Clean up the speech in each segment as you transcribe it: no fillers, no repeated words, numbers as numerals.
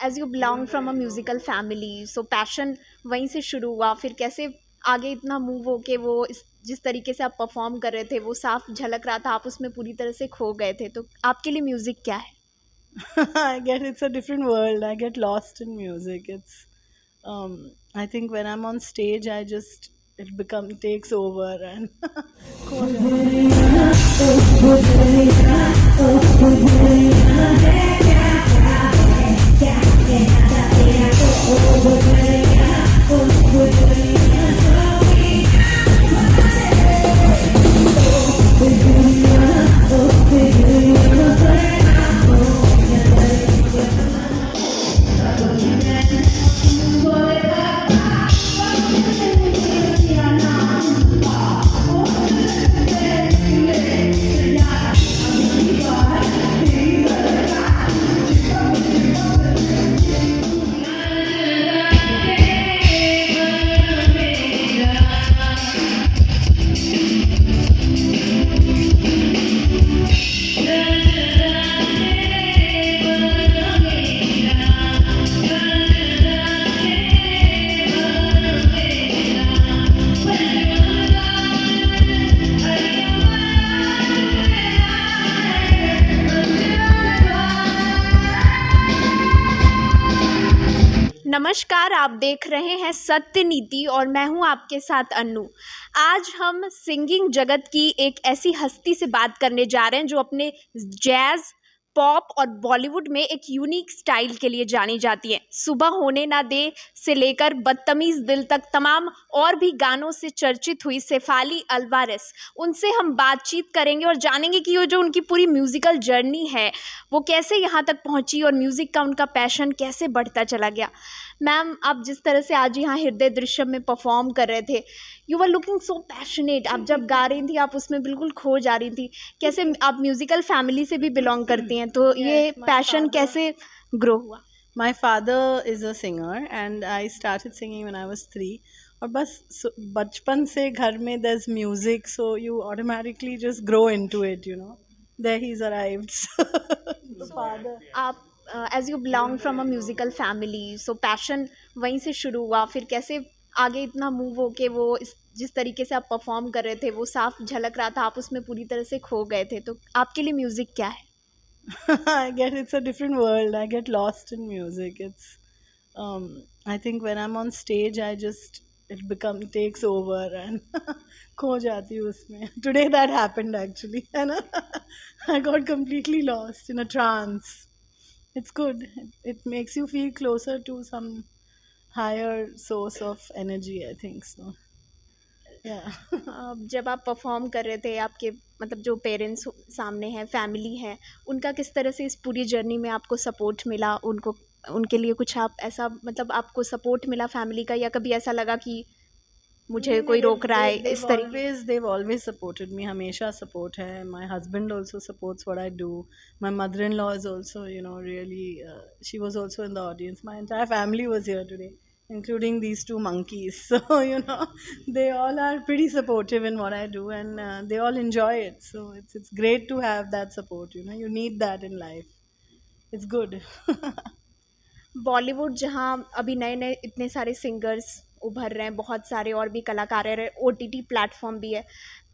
As you belong from a musical family, so passion वहीं से शुरू हुआ, फिर कैसे आगे इतना मूव हो के वो जिस तरीके से आप परफॉर्म कर रहे थे वो साफ झलक रहा था, आप उसमें पूरी तरह से खो गए थे, तो आपके लिए म्यूजिक क्या है? I get it's a different world. I get lost in music. I think when I'm on stage, it takes over and खो नमस्कार, आप देख रहे हैं सत्य नीति और मैं हूं आपके साथ अन्नू। आज हम सिंगिंग जगत की एक ऐसी हस्ती से बात करने जा रहे हैं जो अपने जैज़, पॉप और बॉलीवुड में एक यूनिक स्टाइल के लिए जानी जाती है। सुबह होने ना दे से लेकर बदतमीज़ दिल तक तमाम और भी गानों से चर्चित हुई शेफाली अल्वारेस, उनसे हम बातचीत करेंगे और जानेंगे कि वो जो उनकी पूरी म्यूज़िकल जर्नी है वो कैसे यहाँ तक पहुँची और म्यूज़िक का उनका पैशन कैसे बढ़ता चला गया। मैम, आप जिस तरह से आज यहाँ हृदय दृश्यम में परफॉर्म कर रहे थे, you are looking so passionate. आप जब गा रही थी आप उसमें बिल्कुल खो जा रही थी। कैसे आप म्यूजिकल फैमिली से भी बिलोंग करती हैं, तो ये पैशन कैसे ग्रो हुआ? My father is a singer and I started singing when I was 3. और बस बचपन से घर में there's music, so you automatically just grow into it, you know. There he's arrived. The father. आप as you belong from a musical family, so passion वहीं से शुरू हुआ, फिर कैसे आगे इतना मूव हो के वो जिस तरीके से आप परफॉर्म कर रहे थे वो साफ झलक रहा था, आप उसमें पूरी तरह से खो गए थे, तो आपके लिए म्यूजिक क्या है? It's a different world. I get lost in music. I think when I'm on stage, it takes over and खो जाती हूँ उसमें. Today that happened actually, है ना? I got completely lost in a trance. It's good. It makes you feel closer to some higher source of energy, I think so. Yeah. जब आप perform कर रहे थे, आपके मतलब जो पेरेंट्स सामने हैं, फैमिली है, उनका किस तरह से इस पूरी जर्नी में आपको सपोर्ट मिला? उनके लिए कुछ आप ऐसा मतलब आपको सपोर्ट मिला फैमिली का, या कभी ऐसा लगा कि मुझे कोई रोक रहा है इस तरीके? They've always supported me. हमेशा support है. My husband also supports what I do. My mother-in-law is also, really. She was also in the audience. My entire family was here today, including these two monkeys. So they all are pretty supportive in what I do, and they all enjoy it. So it's great to have that support. You need that in life. It's good. Bollywood जहाँ अभी नए नए इतने सारे singers उभर रहे हैं, बहुत सारे और भी कलाकार रहे, ओटीटी प्लेटफॉर्म भी है,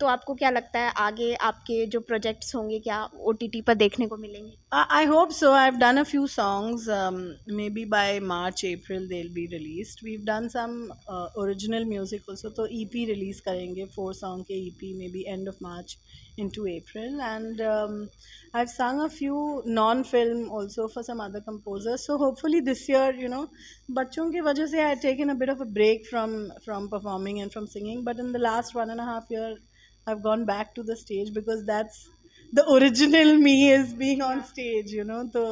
तो आपको क्या लगता है आगे आपके जो प्रोजेक्ट्स होंगे क्या ओटीटी पर देखने को मिलेंगे? I hope so. I've done a few songs. Maybe by March, April they'll be released. We've done some original music also. तो EP release करेंगे, 4 song के EP, maybe end of March into April. And I've sung a few non-film also for some other composers. So hopefully this year, बच्चों की वजह से I've taken a bit of a break from performing and from singing. But in the last 1.5 year, I've gone back to the stage because that's the original me is being on stage, So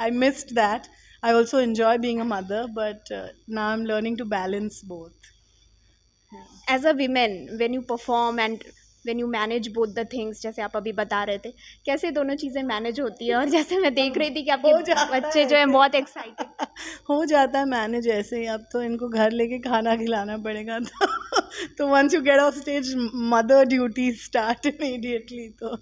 I missed that. I also enjoy being a mother, but now I'm learning to balance both. As a women when you perform and when you manage both the things, जैसे आप अभी बता रहे थे, कैसे दोनों चीज़ें manage होती है? और जैसे मैं देख रही थी कि आपके बच्चे जो हैं बहुत एक्साइटेड। हो जाता है मैनेज ऐसे ही। अब तो इनको घर लेके खाना खिलाना पड़ेगा तो once you get off stage mother duty start immediately तो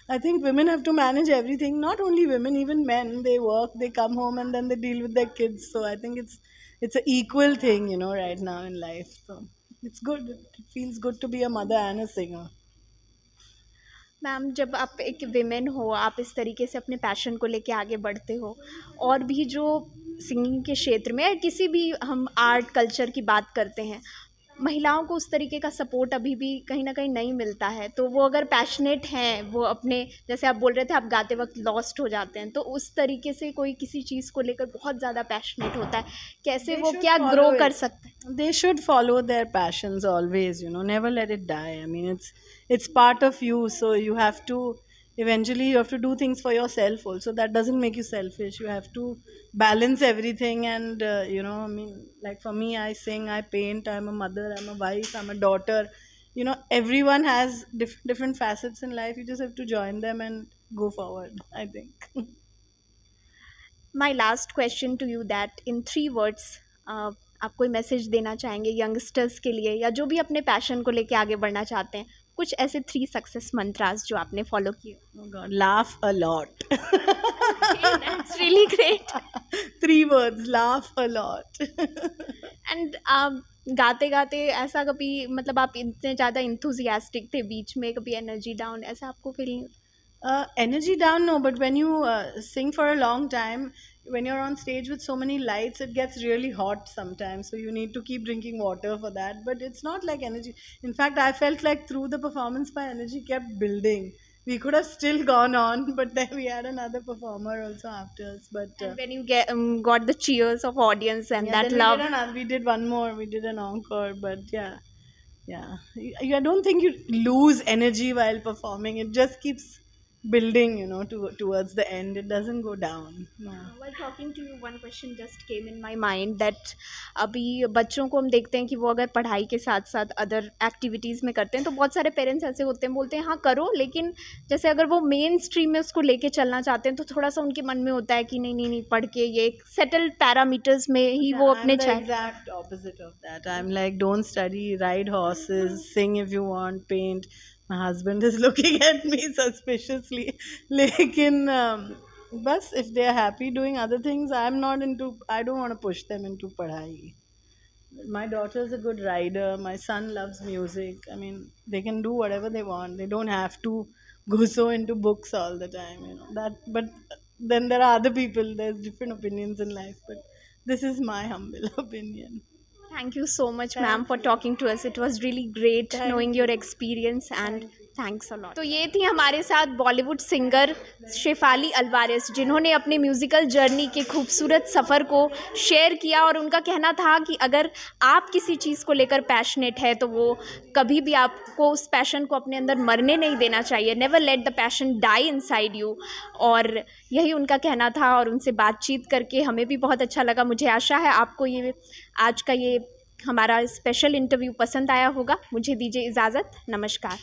I think women have to manage everything. Not only women, even men. They work, they come home, and then they deal with their kids. So I think it's an equal thing, right now in life. So it's good. It feels good to be a mother and a singer. Ma'am जब आप एक women हो, आप इस तरीके से अपने passion को लेके आगे बढ़ते हो, और भी जो सिंगिंग के क्षेत्र में या किसी भी हम आर्ट कल्चर की बात करते हैं, महिलाओं को उस तरीके का सपोर्ट अभी भी कहीं ना कहीं नहीं मिलता है। तो वो अगर पैशनेट हैं, वो अपने, जैसे आप बोल रहे थे आप गाते वक्त लॉस्ट हो जाते हैं, तो उस तरीके से कोई किसी चीज़ को लेकर बहुत ज़्यादा पैशनेट होता है, कैसे वो क्या ग्रो कर सकते हैं? They should follow their passions always, never let it die. I mean, it's part of you, so you have to do things for yourself also. That doesn't make you selfish. You have to balance everything, and I mean, like for me, I sing, I paint, I'm a mother, I'm a wife, I'm a daughter. Everyone has different facets in life. You just have to join them and go forward, I think. My last question to you that in 3 words आप कोई message देना चाहेंगे youngsters के लिए, या जो भी अपने पैशन को लेके आगे बढ़ना चाहते हैं, कुछ ऐसे 3 सक्सेस मंत्रास जो आपने फॉलो किए? Oh God, laugh a lot. That's really great. 3 words, laugh a lot. And गाते गाते ऐसा कभी, मतलब आप इतने ज़्यादा इंथुजियास्टिक थे, बीच में कभी एनर्जी डाउन ऐसा आपको feel? Energy down, no, but when you sing for a long time, when you're on stage with so many lights, it gets really hot sometimes. So you need to keep drinking water for that. But it's not like energy. In fact, I felt like through the performance, my energy kept building. We could have still gone on, but then we had another performer also after us. But And when you got the cheers of audience and yeah, that then love. we did one more. We did an encore. But yeah. I don't think you lose energy while performing. It just keeps building, towards the end. It doesn't go down. No. While talking to you, one question just came in my mind that अभी बच्चों को हम देखते हैं कि वो अगर पढ़ाई के साथ साथ अदर एक्टिविटीज़ में करते हैं, तो बहुत सारे पेरेंट्स ऐसे होते हैं, बोलते हैं हाँ करो, लेकिन जैसे अगर वो मेन स्ट्रीम में उसको लेके चलना चाहते हैं, तो थोड़ा सा उनके मन में होता है कि नहीं नहीं नहीं, पढ़ के ये सेटल्ड पैरामीटर्स में ही वो अपने I'm the exact opposite of that. I'm like, don't study, ride horses, sing if you want, paint. My husband is looking at me suspiciously. Lekin, bas, if they are happy doing other things, I don't want to push them into padhai. My daughter is a good rider. My son loves music. I mean, they can do whatever they want. They don't have to go so into books all the time, But then there are other people. There's different opinions in life. But this is my humble opinion. Thank you so much, ma'am, for talking to us. It was really great knowing your experience, and thanks a lot. तो ये थी हमारे साथ Bollywood singer Shefali Alvarez, जिन्होंने अपने musical journey के खूबसूरत सफ़र को शेयर किया, और उनका कहना था कि अगर आप किसी चीज़ को लेकर पैशनेट है तो वो कभी भी आपको उस पैशन को अपने अंदर मरने नहीं देना चाहिए। Never let the passion die inside you, और यही उनका कहना था। और उनसे बातचीत करके हमें भी बहुत अच्छा लगा। मुझे आशा है आपको ये आज का ये हमारा स्पेशल इंटरव्यू पसंद आया होगा। मुझे दीजिए इजाज़त, नमस्कार।